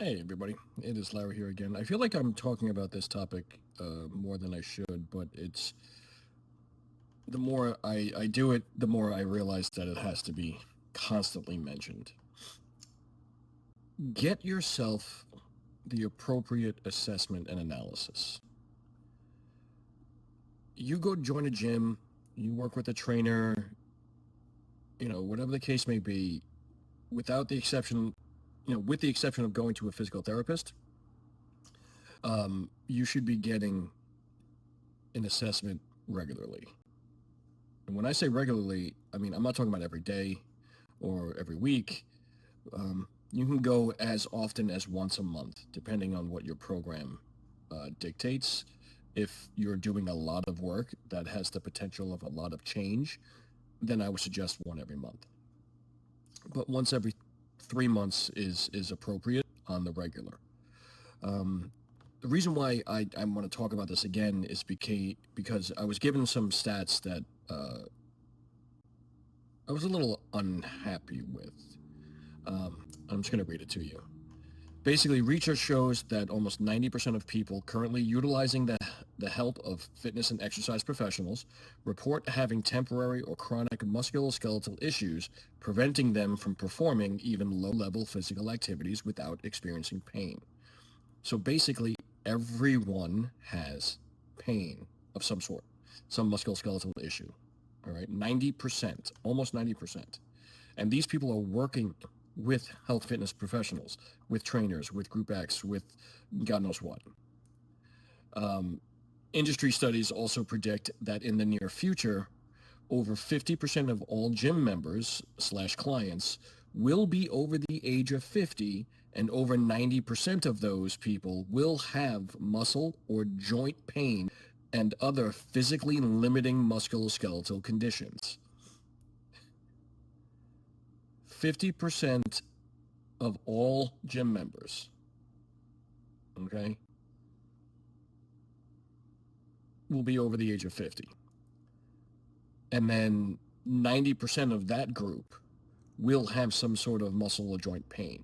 Hey, everybody. It is Larry here again. I feel like I'm talking about this topic more than I should, but it's the more I do it, the more I realize that it has to be constantly mentioned. Get yourself the appropriate assessment and analysis. You go join a gym, you work with a trainer, whatever the case may be, without the exception, with the exception of going to a physical therapist, you should be getting an assessment regularly. And when I say regularly, I mean, I'm not talking about every day or every week. You can go as often as once a month, depending on what your program dictates. If you're doing a lot of work that has the potential of a lot of change, then I would suggest one every month. But once every 3 months is appropriate on the regular. The reason why I want to talk about this again is because I was given some stats that I was a little unhappy with. I'm just going to read it to you. Basically, research shows that almost 90% of people currently utilizing the help of fitness and exercise professionals report having temporary or chronic musculoskeletal issues, preventing them from performing even low-level physical activities without experiencing pain. So basically, everyone has pain of some sort, some musculoskeletal issue. All right, 90%, almost 90%. And these people are working with health fitness professionals, with trainers, with Group X, with God knows what. Industry studies also predict that in the near future, over 50% of all gym members / clients will be over the age of 50, and over 90% of those people will have muscle or joint pain and other physically limiting musculoskeletal conditions. 50% of all gym members, okay, will be over the age of 50. And then 90% of that group will have some sort of muscle or joint pain.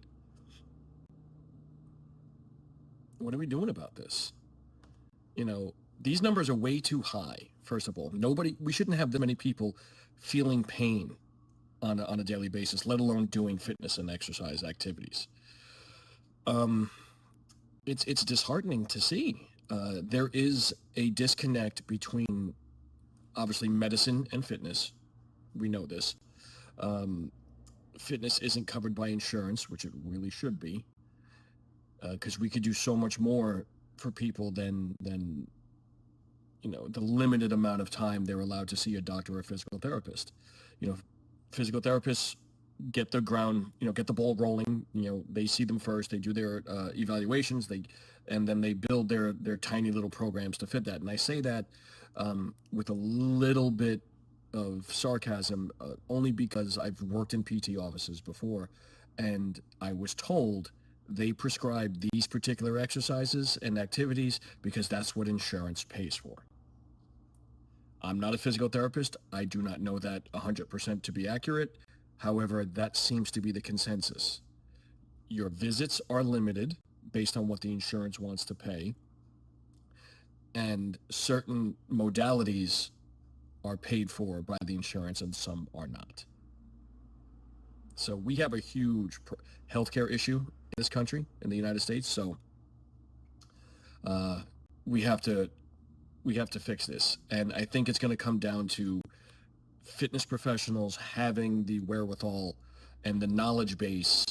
What are we doing about this? These numbers are way too high, first of all. We shouldn't have that many people feeling pain on a daily basis, let alone doing fitness and exercise activities. It's disheartening to see. There is a disconnect between, obviously, medicine and fitness. We know this. Fitness isn't covered by insurance, which it really should be, because we could do so much more for people than the limited amount of time they're allowed to see a doctor or a physical therapist. Physical therapists get the ball rolling. They see them first, they do their evaluations, and then they build their tiny little programs to fit that. And I say that with a little bit of sarcasm, only because I've worked in PT offices before, and I was told they prescribe these particular exercises and activities because that's what insurance pays for. I'm not a physical therapist. I do not know that 100% to be accurate. However, that seems to be the consensus. Your visits are limited based on what the insurance wants to pay, and certain modalities are paid for by the insurance and some are not. So we have a huge healthcare issue in this country, in the United States. So we have to fix this. And I think it's going to come down to fitness professionals having the wherewithal and the knowledge base,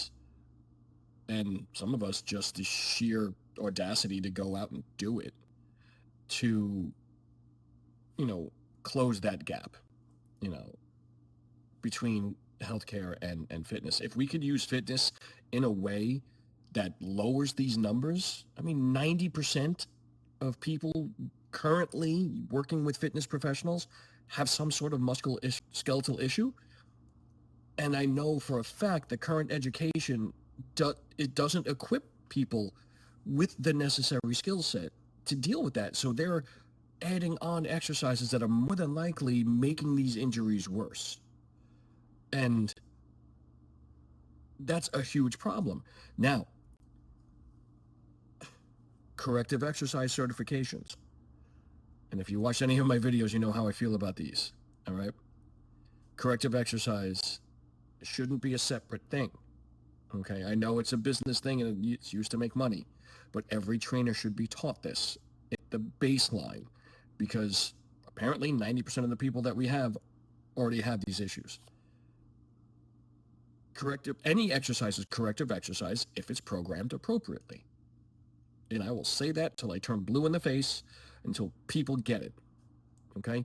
and some of us just the sheer audacity to go out and do it, to close that gap between healthcare and fitness. If we could use fitness in a way that lowers these numbers, 90% of currently working with fitness professionals have some sort of musculoskeletal issue. And I know for a fact the current education, it doesn't equip people with the necessary skill set to deal with that. So they're adding on exercises that are more than likely making these injuries worse. And that's a huge problem. Now, corrective exercise certifications. And if you watch any of my videos, you know how I feel about these, all right? Corrective exercise shouldn't be a separate thing, okay? I know it's a business thing and it's used to make money, but every trainer should be taught this at the baseline, because apparently 90% of the people that we have already have these issues. Any exercise is corrective exercise if it's programmed appropriately. And I will say that till I turn blue in the face, until people get it, okay?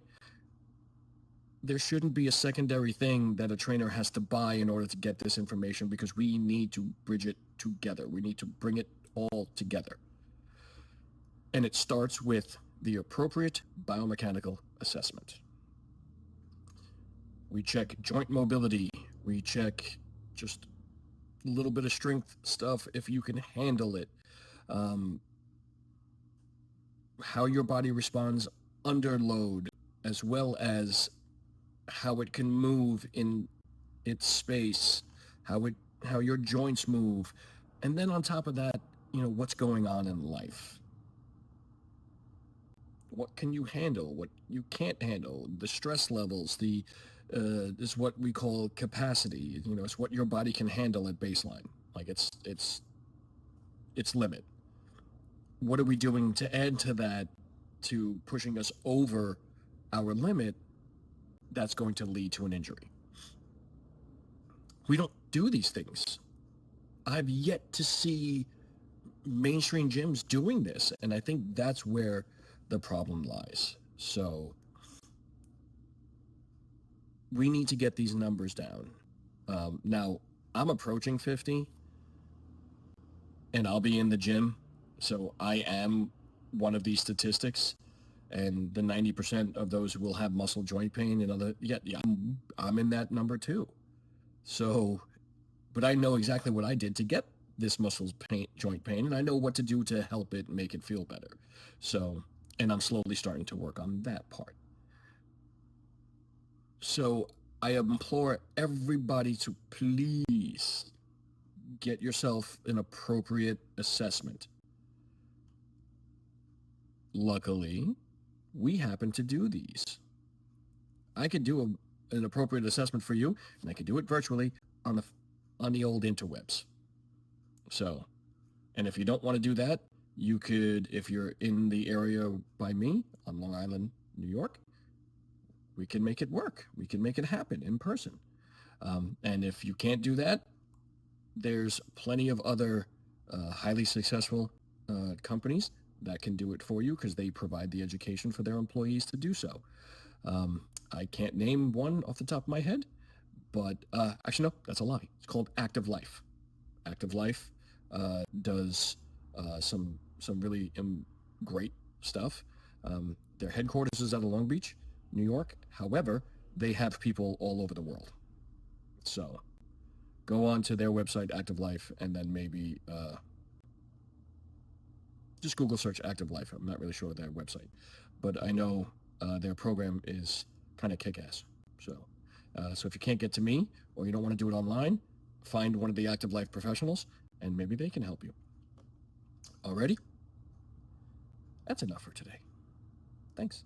There shouldn't be a secondary thing that a trainer has to buy in order to get this information, because we need to bridge it together. We need to bring it all together. And it starts with the appropriate biomechanical assessment. We check joint mobility. We check just a little bit of strength stuff if you can handle it. How your body responds under load, as well as how it can move in its space, how your joints move, and then on top of that, what's going on in life. What can you handle? What you can't handle? The stress levels, is what we call capacity. It's what your body can handle at baseline. Like its limit. What are we doing to add to that, to pushing us over our limit? That's going to lead to an injury. We don't do these things. I've yet to see mainstream gyms doing this, and I think that's where the problem lies. So we need to get these numbers down. Now, I'm approaching 50, and I'll be in the gym, so I am one of these statistics. And the 90% of those will have muscle joint pain and other, I'm in that number too. So, but I know exactly what I did to get this joint pain, and I know what to do to help it make it feel better. So, and I'm slowly starting to work on that part. So I implore everybody to please get yourself an appropriate assessment. Luckily, we happen to do these. I could do an appropriate assessment for you, and I could do it virtually on the old interwebs. So, and if you don't want to do that, you could, if you're in the area by me on Long Island, New York, we can make it work. We can make it happen in person. And if you can't do that, there's plenty of other highly successful companies that can do it for you, because they provide the education for their employees to do so. I can't name one off the top of my head, but actually, no, that's a lie. It's called Active Life. Active Life does some really great stuff. Their headquarters is out of Long Beach, New York. However, they have people all over the world. So go on to their website, Active Life, and then maybe just Google search Active Life. I'm not really sure of their website, but I know their program is kind of kick-ass. So if you can't get to me, or you don't want to do it online, find one of the Active Life professionals, and maybe they can help you. Alrighty? That's enough for today. Thanks.